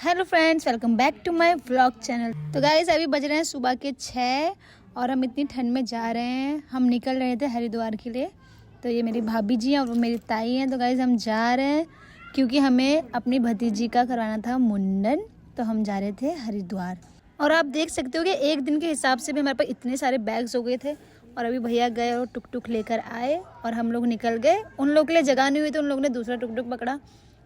Hello friends, welcome back to my vlog channel. तो guys अभी बज रहे हैं सुबह के 6 और हम इतनी ठंड में जा रहे हैं। हम निकल रहे थे हरिद्वार के लिए। तो ये मेरी भाभी जी हैं और वो मेरी ताई हैं। तो गाइस हम जा रहे हैं क्योंकि हमें अपनी भतीजी का करवाना था मुंडन। तो हम जा रहे थे हरिद्वार। और आप देख सकते हो कि एक दिन के हिसाब से भी हमारे पास इतने सारे बैग्स हो गए थे। और अभी भैया गए और टुक टुक लेकर आए और हम लोग निकल गए। उन लोग के लिए जगह नहीं हुई तो उन लोगों ने दूसरा टुक टुक पकड़ा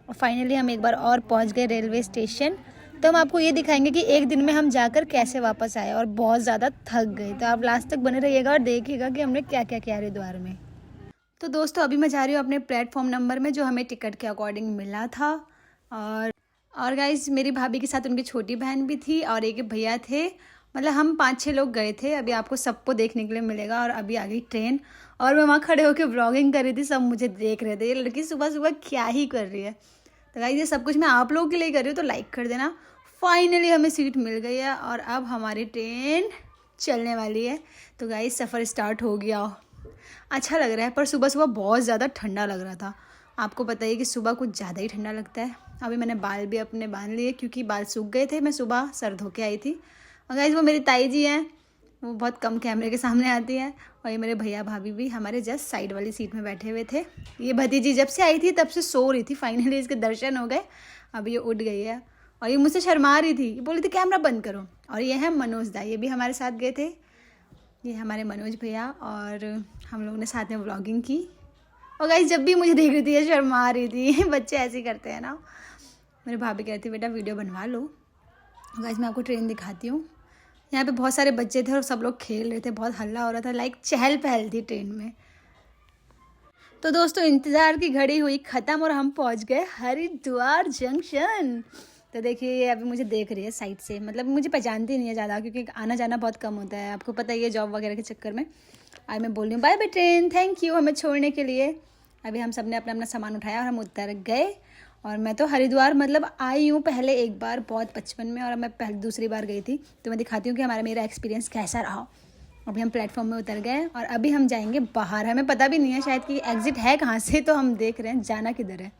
और फाइनली हम एक बार और पहुंच गए रेलवे स्टेशन। तो हम आपको ये दिखाएंगे कि एक दिन में हम जाकर कैसे वापस आए और बहुत ज़्यादा थक गए। तो आप लास्ट तक बने रहिएगा और देखिएगा कि हमने क्या क्या किया हरिद्वार में। तो दोस्तों अभी मैं जा रही हूँ अपने प्लेटफॉर्म नंबर में जो हमें टिकट के अकॉर्डिंग मिला था। और गाइज मेरी भाभी के साथ उनकी छोटी बहन भी थी और एक भैया थे। मतलब हम 5-6 लोग गए थे। अभी आपको सबको देखने के लिए मिलेगा। और अभी आ गई ट्रेन और मैं वहाँ खड़े होकर व्लॉगिंग कर रही थी। सब मुझे देख रहे थे, ये लड़की सुबह सुबह क्या ही कर रही है। तो गाइस ये सब कुछ मैं आप लोगों के लिए कर रही हूँ, तो लाइक कर देना। फाइनली हमें सीट मिल गई है और अब हमारी ट्रेन चलने वाली है। तो गाइस सफ़र स्टार्ट हो गया। अच्छा लग रहा है पर सुबह सुबह बहुत ज़्यादा ठंडा लग रहा था। आपको पता ही कि सुबह कुछ ज़्यादा ही ठंडा लगता है। अभी मैंने बाल भी अपने बांध लिए क्योंकि बाल सूख गए थे। मैं सुबह सर धो के आई थी। और गाइस वो मेरी ताई जी हैं, वो बहुत कम कैमरे के सामने आती हैं। और ये मेरे भैया भाभी भी हमारे जस्ट साइड वाली सीट में बैठे हुए थे। ये भतीजी जब से आई थी तब से सो रही थी। फाइनली इसके दर्शन हो गए। अब ये उठ गई है और ये मुझसे शर्मा रही थी, बोली थी कैमरा बंद करो। और ये है मनोज दा, ये भी हमारे साथ गए थे। ये हमारे मनोज भैया और हम लोगों ने साथ में व्लॉगिंग की। और गाइस जब भी मुझे देख रही थी ये शर्मा रही थी। बच्चे ऐसे ही करते हैं ना। मेरे भाभी कहती बेटा वीडियो बनवा लो। गाइस मैं आपको ट्रेन दिखाती हूँ। यहाँ पे बहुत सारे बच्चे थे और सब लोग खेल रहे थे, बहुत हल्ला हो रहा था, लाइक चहल पहल थी ट्रेन में। तो दोस्तों इंतज़ार की घड़ी हुई ख़त्म और हम पहुँच गए हरिद्वार जंक्शन। तो देखिए ये अभी मुझे देख रही है साइड से, मतलब मुझे पहचानती नहीं है ज़्यादा क्योंकि आना जाना बहुत कम होता है, आपको पता ही है जॉब वगैरह के चक्कर में। आज मैं बोल रही हूँ bye bye train, thank you हमें छोड़ने के लिए। अभी हम सब ने अपना अपना सामान उठाया और हम उतर गए। और मैं तो हरिद्वार मतलब आई हूँ पहले एक बार बहुत बचपन में और मैं पहले दूसरी बार गई थी। तो मैं दिखाती हूँ कि मेरा एक्सपीरियंस कैसा रहा। अभी हम प्लेटफॉर्म में उतर गए और अभी हम जाएंगे बाहर। हमें पता भी नहीं है शायद कि एग्ज़िट है कहाँ से, तो हम देख रहे हैं जाना किधर है।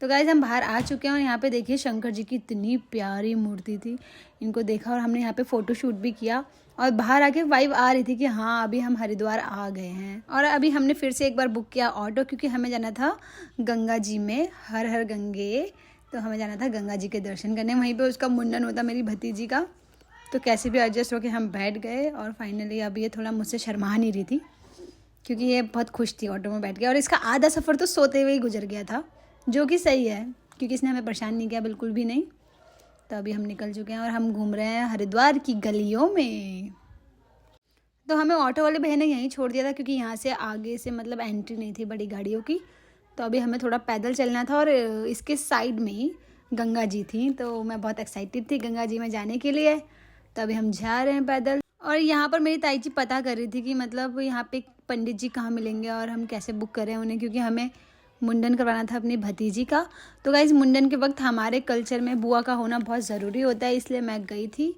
तो गाइस हम बाहर आ चुके हैं और यहाँ पे देखिए शंकर जी की इतनी प्यारी मूर्ति थी। इनको देखा और हमने यहाँ पे फ़ोटो शूट भी किया और बाहर आके वाइब आ रही थी कि हाँ अभी हम हरिद्वार आ गए हैं। और अभी हमने फिर से एक बार बुक किया ऑटो क्योंकि हमें जाना था गंगा जी में, हर हर गंगे। तो हमें जाना था गंगा जी के दर्शन करने, वहीं पर उसका मुंडन होता मेरी भतीजी का। तो कैसे भी एडजस्ट होकर हम बैठ गए और फाइनली अब ये थोड़ा मुझसे शर्मा नहीं रही थी क्योंकि ये बहुत खुश थी ऑटो में बैठ के। और इसका आधा सफ़र तो सोते हुए ही गुजर गया था, जो कि सही है क्योंकि इसने हमें परेशान नहीं किया बिल्कुल भी नहीं। तो अभी हम निकल चुके हैं और हम घूम रहे हैं हरिद्वार की गलियों में। तो हमें ऑटो वाले भैया ने यहीं छोड़ दिया था क्योंकि यहाँ से आगे से मतलब एंट्री नहीं थी बड़ी गाड़ियों की। तो अभी हमें थोड़ा पैदल चलना था और इसके साइड में ही गंगा जी थी। तो मैं बहुत एक्साइटेड थी गंगा जी में जाने के लिए। तो अभी हम जा रहे हैं पैदल। और यहाँ पर मेरी ताई जी पता कर रही थी कि मतलब यहाँ पे पंडित जी कहाँ मिलेंगे और हम कैसे बुक करें उन्हें, क्योंकि हमें मुंडन करवाना था अपनी भतीजी का। तो गाइस मुंडन के वक्त हमारे कल्चर में बुआ का होना बहुत ज़रूरी होता है, इसलिए मैं गई थी।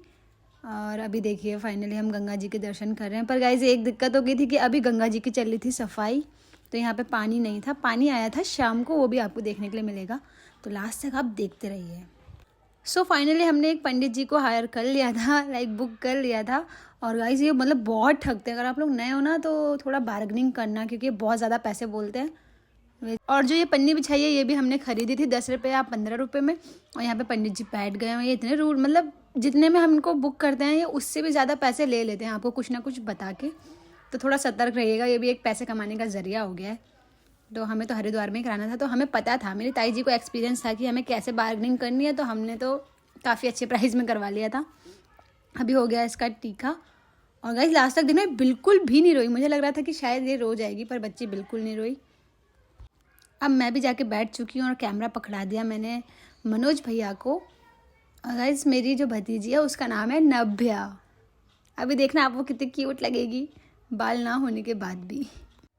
और अभी देखिए फाइनली हम गंगा जी के दर्शन कर रहे हैं। पर गाइस एक दिक्कत हो गई थी कि अभी गंगा जी की चल रही थी सफाई, तो यहाँ पे पानी नहीं था। पानी आया था शाम को, वो भी आपको देखने के लिए मिलेगा। तो लास्ट तक आप देखते रहिए। सो फाइनली हमने एक पंडित जी को हायर कर लिया था, लाइक बुक कर लिया था। और गाइस ये मतलब बहुत ठगते हैं, अगर आप लोग नए हो ना तो थोड़ा बार्गनिंग करना क्योंकि बहुत ज़्यादा पैसे बोलते हैं। और जो ये पन्नी बिछाई है ये भी हमने खरीदी थी 10 रुपये या 15 रुपये में। और यहाँ पे पंडित जी बैठ गए हैं। ये इतने रूल, मतलब जितने में हम इनको बुक करते हैं ये उससे भी ज़्यादा पैसे ले लेते हैं आपको कुछ ना कुछ बता के। तो थोड़ा सतर्क रहिएगा, ये भी एक पैसे कमाने का ज़रिया हो गया है। तो हमें तो हरिद्वार में ही कराना था, तो हमें पता था, मेरी ताई जी को एक्सपीरियंस था कि हमें कैसे बार्गनिंग करनी है। तो हमने तो काफ़ी अच्छे प्राइस में करवा लिया था। अभी हो गया इसका टीका। और गाइस लास्ट तक देखना बिल्कुल भी नहीं रोई। मुझे लग रहा था कि शायद ये रो जाएगी पर बच्ची बिल्कुल नहीं रोई। अब मैं भी जाके बैठ चुकी हूँ और कैमरा पकड़ा दिया मैंने मनोज भैया को। और गाइस मेरी जो भतीजी है उसका नाम है नभ्या। अभी देखना आपको कितनी क्यूट लगेगी बाल ना होने के बाद भी।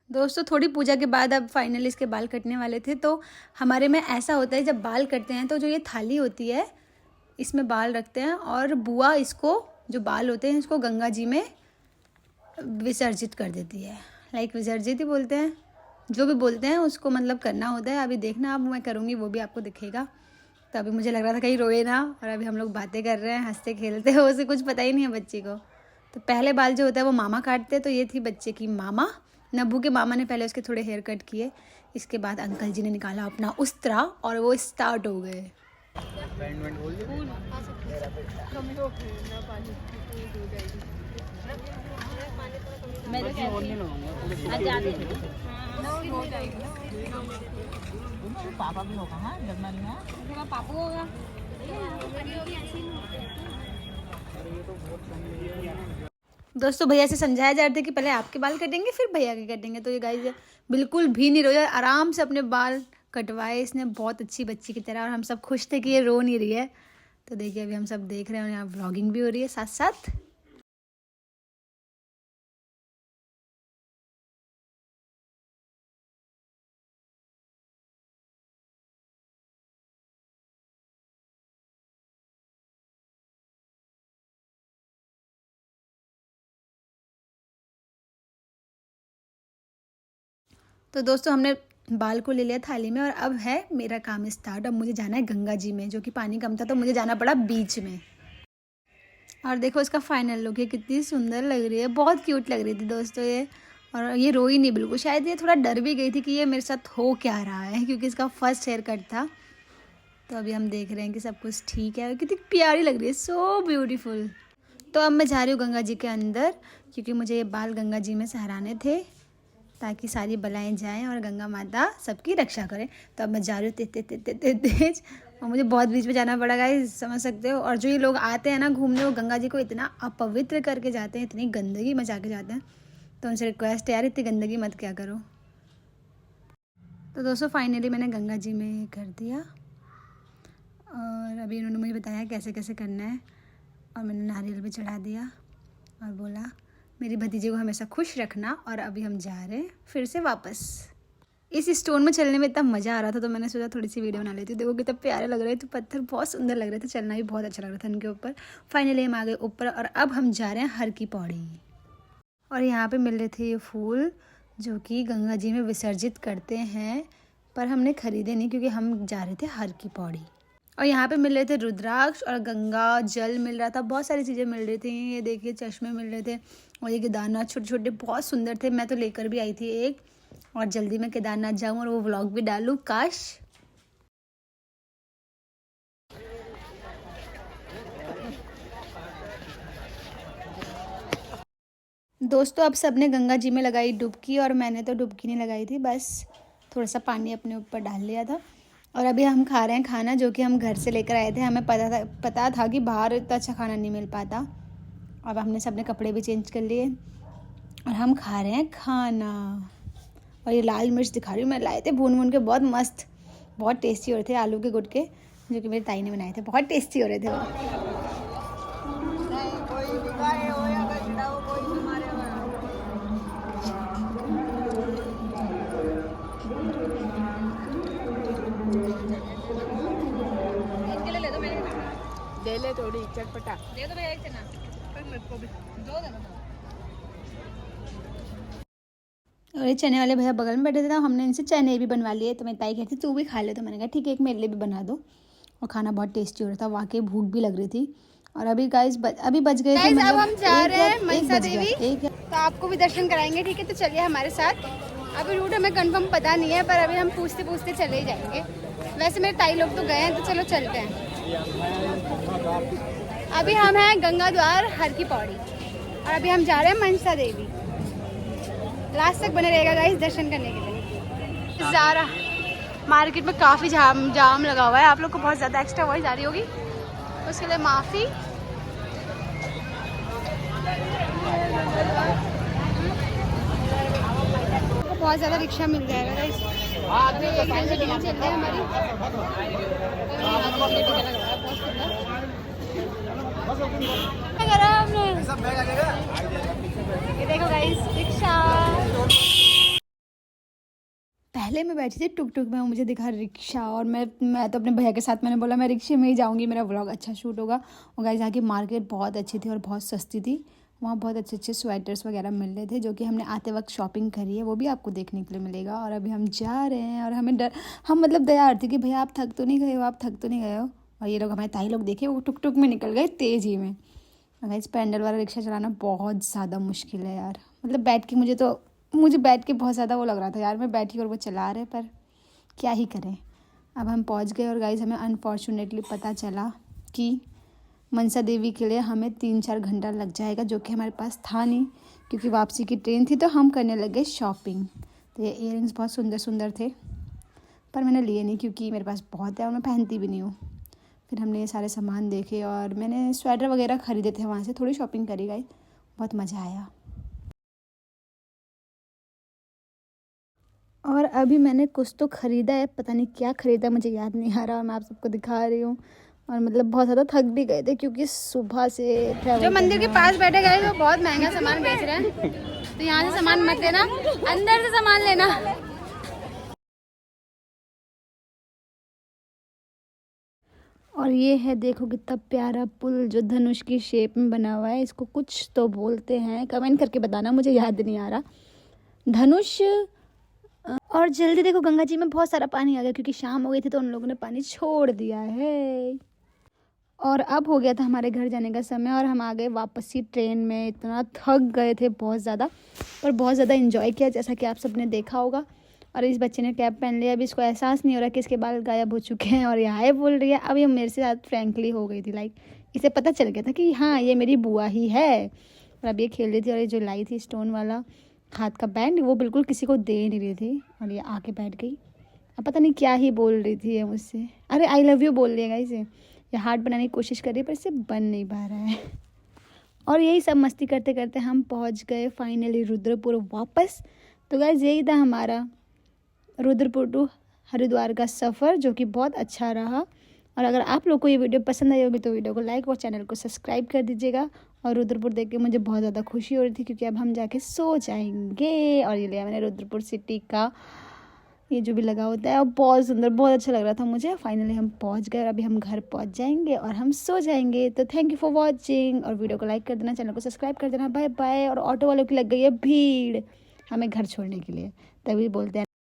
दोस्तों थोड़ी पूजा के बाद अब फाइनली इसके बाल कटने वाले थे। तो हमारे में ऐसा होता है जब बाल कटते हैं तो जो ये थाली होती है इसमें बाल रखते हैं और बुआ इसको, जो बाल होते हैं इसको गंगा जी में विसर्जित कर देती है। लाइक विसर्जित ही बोलते हैं, जो भी बोलते हैं उसको मतलब करना होता है। अभी देखना अब मैं करूँगी वो भी आपको दिखेगा। तो अभी मुझे लग रहा था कहीं रोए ना, और अभी हम लोग बातें कर रहे हैं, हंसते खेलते हैं, उसे कुछ पता ही नहीं है बच्ची को। तो पहले बाल जो होता है वो मामा काटते हैं, तो ये थी बच्चे की मामा, नब्बू के मामा ने पहले उसके थोड़े हेयर कट किए, इसके बाद अंकल जी ने निकाला अपना उस्तरा और वो स्टार्ट हो गए। पापा भी होगा, हाँ डरना नहीं है, पापा होगा। दोस्तों भैया से समझाया जा रहा था कि पहले आपके बाल कटेंगे फिर भैया के कटेंगे, तो ये गाइस बिल्कुल भी नहीं रोया, आराम से अपने बाल कटवाए इसने बहुत अच्छी बच्ची की तरह, और हम सब खुश थे कि ये रो नहीं रही है। तो देखिए अभी हम सब देख रहे हैं और यहाँ व्लॉगिंग भी हो रही है साथ साथ। तो दोस्तों हमने बाल को ले लिया थाली में और अब है मेरा काम स्टार्ट। अब मुझे जाना है गंगा जी में, जो कि पानी कम था तो मुझे जाना पड़ा बीच में। और देखो इसका फाइनल लुक है, कितनी सुंदर लग रही है, बहुत क्यूट लग रही थी दोस्तों ये। और ये रोई नहीं बिल्कुल, शायद ये थोड़ा डर भी गई थी कि ये मेरे साथ हो क्या रहा है, क्योंकि इसका फर्स्ट हेयर कट था। तो अभी हम देख रहे हैं कि सब कुछ ठीक है, कितनी प्यारी लग रही है, सो ब्यूटीफुल। तो अब मैं जा रही हूँ गंगा जी के अंदर, क्योंकि मुझे ये बाल गंगा जी में सहराने थे ताकि सारी बलाएं जाएं और गंगा माता सबकी रक्षा करें। तो अब मैं जा रही हूँ तेज, और मुझे बहुत बीच में जाना पड़ा गाइस, समझ सकते हो। और जो ये लोग आते हैं ना घूमने, वो गंगा जी को इतना अपवित्र करके जाते हैं, इतनी गंदगी मचा के जाते हैं। तो उनसे रिक्वेस्ट है यार इतनी गंदगी मत क्या करो। तो दोस्तों फाइनली मैंने गंगा जी में कर दिया, और अभी इन्होंने मुझे बताया कैसे कैसे करना है, और मैंने नारियल भी चढ़ा दिया और बोला मेरी भतीजे को हमेशा खुश रखना। और अभी हम जा रहे हैं फिर से वापस। इस स्टोन में चलने में इतना मज़ा आ रहा था, तो मैंने सोचा थोड़ी सी वीडियो बना लेती हूँ। देखो कितना प्यारे लग रहे थे, पत्थर बहुत सुंदर लग रहे थे, चलना भी बहुत अच्छा लग रहा था इनके ऊपर। फाइनली हम आ गए ऊपर, और अब हम जा रहे हैं हर की पौड़ी। और यहाँ पे मिल रहे थे ये फूल जो कि गंगा जी में विसर्जित करते हैं, पर हमने खरीदे नहीं क्योंकि हम जा रहे थे हर की पौड़ी। और यहाँ पे मिल रहे थे रुद्राक्ष और गंगा जल मिल रहा था, बहुत सारी चीज़ें मिल रही थी। ये देखिए चश्मे मिल रहे थे, और ये केदारनाथ छोटे छोटे बहुत सुंदर थे, मैं तो लेकर भी आई थी एक। और जल्दी मैं केदारनाथ जाऊँ और वो व्लॉग भी डालूँ, काश। दोस्तों अब सबने गंगा जी में लगाई डुबकी, और मैंने तो डुबकी नहीं लगाई थी, बस थोड़ा सा पानी अपने ऊपर डाल लिया था। और अभी हम खा रहे हैं खाना जो कि हम घर से लेकर आए थे। हमें पता था कि बाहर इतना अच्छा खाना नहीं मिल पाता। अब हमने सबने कपड़े भी चेंज कर लिए और हम खा रहे हैं खाना। और ये लाल मिर्च दिखा रही हूँ मैं, लाए थे भून के, बहुत मस्त, बहुत टेस्टी हो रहे थे, आलू के गुटके जो कि मेरी ताई ने बनाए थे, बहुत टेस्टी हो रहे थे वो। दे ले थोड़ी चटपटा, दे दो भैया एक चना, पर मेरे को भी दो देना। और ये चने वाले भैया बगल में बैठे थे ना, हमने इनसे चने भी बनवा लिए। तो मेरी ताई कहती तू भी खा ले, तो मैंने कहा ठीक है एक मेरे लिए भी बना दो। और खाना बहुत टेस्टी हो रहा था, वाकई भूख भी लग रही थी। और अभी गाइस अभी बज गए थे, मतलब अब हम जा रहे हैं मनसा देवी, तो आपको भी दर्शन कराएंगे, ठीक है। तो चलिए हमारे साथ। अभी रूट हमें कंफर्म पता नहीं है, पर अभी हम पूछते पूछते चले ही जाएंगे। वैसे मेरे ताई लोग तो गए हैं, तो चलो चलते हैं। अभी हम हैं गंगा द्वार हर की पौड़ी, और अभी हम जा रहे हैं मनसा देवी। लास्ट तक बने रहेगा गाइस दर्शन करने के लिए। ज़ारा मार्केट में काफ़ी जाम लगा हुआ है, आप लोग को बहुत ज़्यादा एक्स्ट्रा वॉइस आ रही होगी, उसके लिए माफ़ी। बहुत ज़्यादा रिक्शा मिल जाएगा गाइस। चल रही है हमारी। ये देखो गाइस रिक्शा। पहले मैं बैठी थी टुक टुक में, मुझे दिखा रिक्शा, और मैं तो अपने भैया के साथ, मैंने बोला मैं रिक्शे में ही जाऊंगी, मेरा व्लॉग अच्छा शूट होगा। और गाइस यहाँ की मार्केट बहुत अच्छी थी और बहुत सस्ती थी, वहाँ बहुत अच्छे अच्छे स्वेटर्स वगैरह मिल रहे थे जो कि हमने आते वक्त शॉपिंग करी है, वो भी आपको देखने के लिए मिलेगा। और अभी हम जा रहे हैं और हमें हम मतलब दया आती कि भैया आप थक तो नहीं गए हो, आप थक तो नहीं गए हो। और ये लोग हमारे ताई लोग देखे वो टुक टुक में निकल गए तेज़ी में। इस पैंडल वाला रिक्शा चलाना बहुत ज़्यादा मुश्किल है यार। मतलब मुझे बैठ के बहुत ज़्यादा वो लग रहा था यार, मैं बैठी और वो चला रहे, पर क्या ही करें। अब हम पहुंच गए और गाइस हमें अनफॉर्चुनेटली पता चला कि मनसा देवी के लिए हमें 3-4 घंटा लग जाएगा, जो कि हमारे पास था नहीं क्योंकि वापसी की ट्रेन थी। तो हम करने लगे शॉपिंग। तो ये इयररिंग्स बहुत सुंदर सुंदर थे, पर मैंने लिए नहीं क्योंकि मेरे पास बहुत है और मैं पहनती भी नहीं हूँ। फिर हमने ये सारे सामान देखे और मैंने स्वेटर वगैरह ख़रीदे थे, वहाँ से थोड़ी शॉपिंग करी गाइस, बहुत मज़ा आया। और अभी मैंने कुछ तो ख़रीदा है, पता नहीं क्या ख़रीदा मुझे याद नहीं आ रहा, और मैं आप सबको दिखा रही हूँ। और मतलब बहुत ज़्यादा थक भी गए थे क्योंकि सुबह से जो मंदिर के पास बैठे गए वो बहुत महंगा सामान बेच रहे हैं, तो यहाँ से सामान मत लेना, अंदर से सामान लेना। और ये है देखो कितना प्यारा पुल जो धनुष की शेप में बना हुआ है, इसको कुछ तो बोलते हैं, कमेंट करके बताना, मुझे याद नहीं आ रहा। धनुष। और जल्दी देखो गंगा जी में बहुत सारा पानी आ गया क्योंकि शाम हो गई थी तो उन लोगों ने पानी छोड़ दिया है। और अब हो गया था हमारे घर जाने का समय और हम आ गए वापसी ट्रेन में। इतना थक गए थे बहुत ज़्यादा, पर बहुत ज़्यादा एंजॉय किया जैसा कि आप सबने देखा होगा। और इस बच्चे ने कैप पहन लिया, अभी इसको एहसास नहीं हो रहा कि इसके बाल गायब हो चुके हैं और ये हाय बोल रही है। अब ये मेरे से साथ फ्रैंकली हो गई थी, लाइक इसे पता चल गया था कि हाँ ये मेरी बुआ ही है। और अब ये खेल रही थी और ये जो लाई थी स्टोन वाला हाथ का बैंड वो बिल्कुल किसी को दे नहीं रही थी और ये आके बैठ गई। अब पता नहीं क्या ही बोल रही थी ये मुझसे, अरे आई लव यू बोल लिएगा इसे। ये हार्ट बनाने की कोशिश कर रही है पर इससे बन नहीं पा रहा है। और यही सब मस्ती करते करते हम पहुंच गए फाइनली रुद्रपुर वापस। तो गाइस यही था हमारा रुद्रपुर टू हरिद्वार का सफ़र, जो कि बहुत अच्छा रहा। और अगर आप लोग को ये वीडियो पसंद आई होगी तो वीडियो को लाइक और चैनल को सब्सक्राइब कर दीजिएगा। और रुद्रपुर देख के मुझे बहुत ज़्यादा खुशी हो रही थी क्योंकि अब हम जाके सो जाएंगे। और ये लिया मैंने रुद्रपुर सिटी का ये जो भी लगा होता है और बहुत सुंदर, बहुत अच्छा लग रहा था मुझे। फाइनली हम पहुंच गए और अभी हम घर पहुंच जाएंगे और हम सो जाएंगे। तो थैंक यू फॉर वॉचिंग और वीडियो को लाइक कर देना, चैनल को सब्सक्राइब कर देना। Bye bye. और ऑटो वालों की लग गई है भीड़ हमें घर छोड़ने के लिए, तभी बोलते हैं